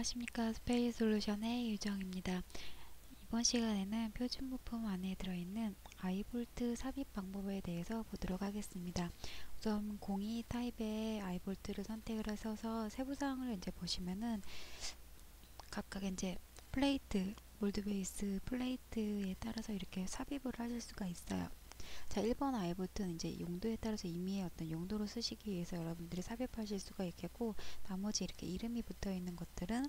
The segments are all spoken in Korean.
안녕하십니까. 스페이스 솔루션의 유정입니다. 이번 시간에는 표준 부품 안에 들어있는 아이볼트 삽입 방법에 대해서 보도록 하겠습니다. 우선 02 타입의 아이볼트를 선택을 하셔서 세부사항을 이제 보시면은 각각 이제 플레이트, 몰드 베이스 플레이트에 따라서 이렇게 삽입을 하실 수가 있어요. 자, 1번 아이볼트는 이제 용도에 따라서 임의의 어떤 용도로 쓰시기 위해서 여러분들이 삽입하실 수가 있겠고, 나머지 이렇게 이름이 붙어 있는 것들은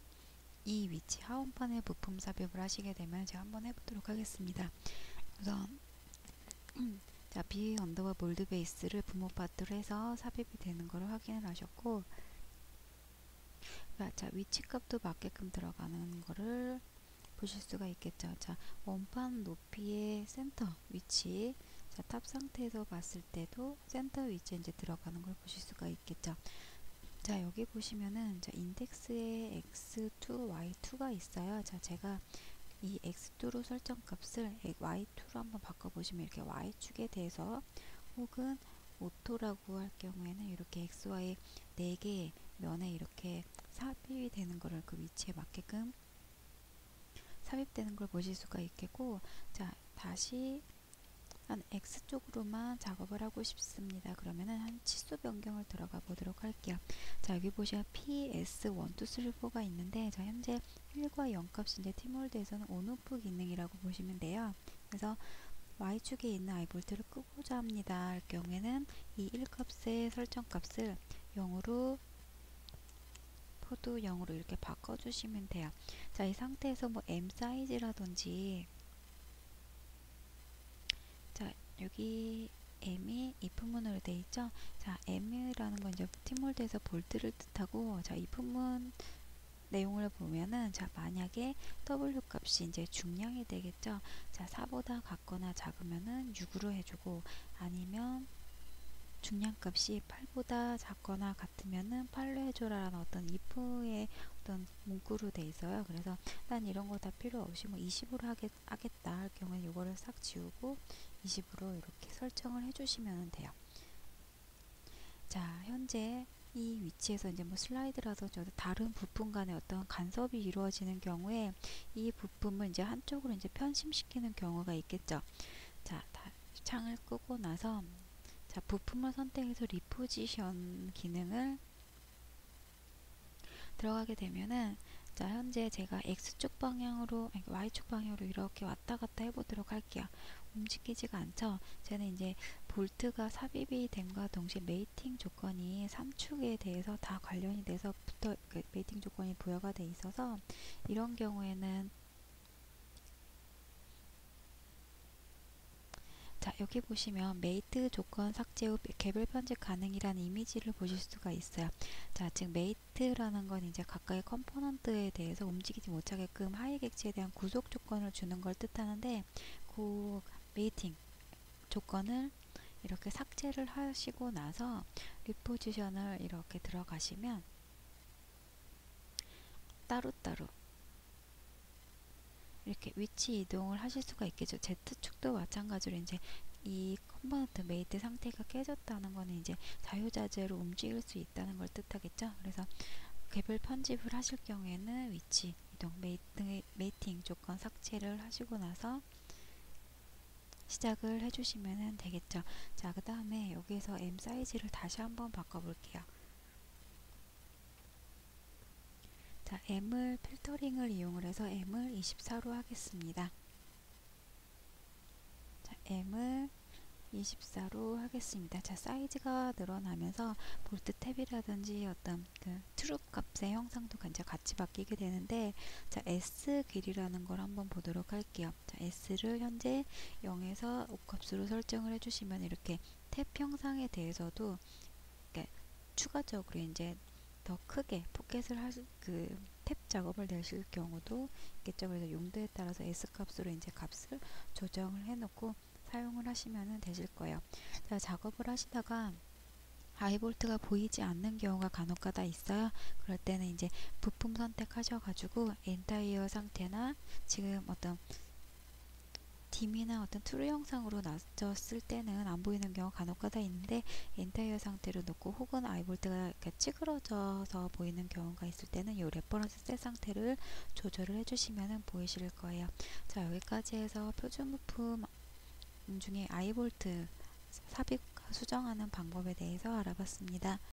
이 위치 하원판에 부품 삽입을 하시게 되면 제가 한번 해보도록 하겠습니다. 우선 자, B 언더바 몰드 베이스를 부모 파트로 해서 삽입이 되는 것을 확인을 하셨고, 자, 위치 값도 맞게끔 들어가는 거를 보실 수가 있겠죠. 자, 원판 높이의 센터 위치, 자, 탑 상태에서 봤을 때도 센터 위치에 이제 들어가는 걸 보실 수가 있겠죠. 자, 여기 보시면은 자, 인덱스에 x2, y2가 있어요. 자, 제가 이 x2로 설정 값을 y2로 한번 바꿔보시면 이렇게 y축에 대해서 혹은 오토라고 할 경우에는 이렇게 xy 4개 면에 이렇게 삽입이 되는 거를 그 위치에 맞게끔 삽입되는 걸 보실 수가 있겠고, 자, 다시 한 X쪽으로만 작업을 하고 싶습니다. 그러면은 한 치수 변경을 들어가 보도록 할게요. 자, 여기 보시면 PS1234가 있는데, 자, 현재 1과 0 값이 이제 티몰드에서는 온오프 기능이라고 보시면 돼요. 그래서 Y축에 있는 아이볼트를 끄고자 합니다 할 경우에는 이 1값의 설정 값을 0으로 포도 0으로 이렇게 바꿔주시면 돼요. 자, 이 상태에서 뭐 M 사이즈라든지, 자, 여기 M이 if문으로 되어 있죠. 자, M이라는 건 이제 티몰드에서 볼트를 뜻하고, 자, if문 내용을 보면은, 자, 만약에 W 값이 이제 중량이 되겠죠. 자, 4보다 같거나 작으면은 6으로 해주고, 아니면 중량 값이 8보다 작거나 같으면은 8로 해줘라 라는 어떤 if의 어떤 문구로 돼 있어요. 그래서 난 이런 거 다 필요 없이 뭐 20으로 하겠다 할 경우는 이거를 싹 지우고 20으로 이렇게 설정을 해주시면 돼요. 자, 현재 이 위치에서 이제 뭐 슬라이드라든지 다른 부품 간의 어떤 간섭이 이루어지는 경우에 이 부품을 이제 한쪽으로 이제 편심시키는 경우가 있겠죠. 자, 창을 끄고 나서, 자, 부품을 선택해서 리포지션 기능을 들어가게 되면은, 자, 현재 제가 X축 방향으로, 아니, Y축 방향으로 이렇게 왔다 갔다 해보도록 할게요. 움직이지가 않죠? 저는 이제 볼트가 삽입이 됨과 동시에 메이팅 조건이 3축에 대해서 다 관련이 돼서 그 메이팅 조건이 부여가 돼 있어서, 이런 경우에는, 자, 여기 보시면 메이트 조건 삭제 후 개별 편집 가능이라는 이미지를 보실 수가 있어요. 자, 즉 메이트라는 건 이제 각각의 컴포넌트에 대해서 움직이지 못하게끔 하위 객체에 대한 구속 조건을 주는 걸 뜻하는데, 그 메이팅 조건을 이렇게 삭제를 하시고 나서 리포지션을 이렇게 들어가시면 따로따로 이렇게 위치 이동을 하실 수가 있겠죠. Z축도 마찬가지로 이제 이 컴포넌트 메이트 상태가 깨졌다는 거는 이제 자유자재로 움직일 수 있다는 걸 뜻하겠죠. 그래서 개별 편집을 하실 경우에는 위치 이동, 메이팅 조건 삭제를 하시고 나서 시작을 해주시면 되겠죠. 자, 그 다음에 여기에서 M 사이즈를 다시 한번 바꿔볼게요. 자, M을 필터링을 이용을 해서 M을 24로 하겠습니다. 자, M을 24로 하겠습니다. 자, 사이즈가 늘어나면서 볼트 탭이라든지 어떤 그 트루 값의 형상도 이제 같이 바뀌게 되는데, 자, S 길이라는 걸 한번 보도록 할게요. 자, S를 현재 0에서 5 값으로 설정을 해주시면 이렇게 탭 형상에 대해서도 추가적으로 이제 더 크게 포켓을 그 탭 작업을 내실 경우도 있겠죠. 그래서 용도에 따라서 S 값으로 이제 값을 조정을 해놓고 사용을 하시면 되실 거예요. 자, 작업을 하시다가 아이볼트가 보이지 않는 경우가 간혹가다 있어요. 그럴 때는 이제 부품 선택하셔가지고 엔타이어 상태나 지금 어떤 딤이나 어떤 트루 영상으로 놔뒀을 때는 안 보이는 경우가 간혹가다 있는데 엔타이어 상태로 놓고 혹은 아이볼트가 이렇게 찌그러져서 보이는 경우가 있을 때는 이 레퍼런스 셀 상태를 조절을 해주시면 보이실 거예요. 자, 여기까지 해서 표준 부품 중에 아이볼트 삽입 수정하는 방법에 대해서 알아봤습니다.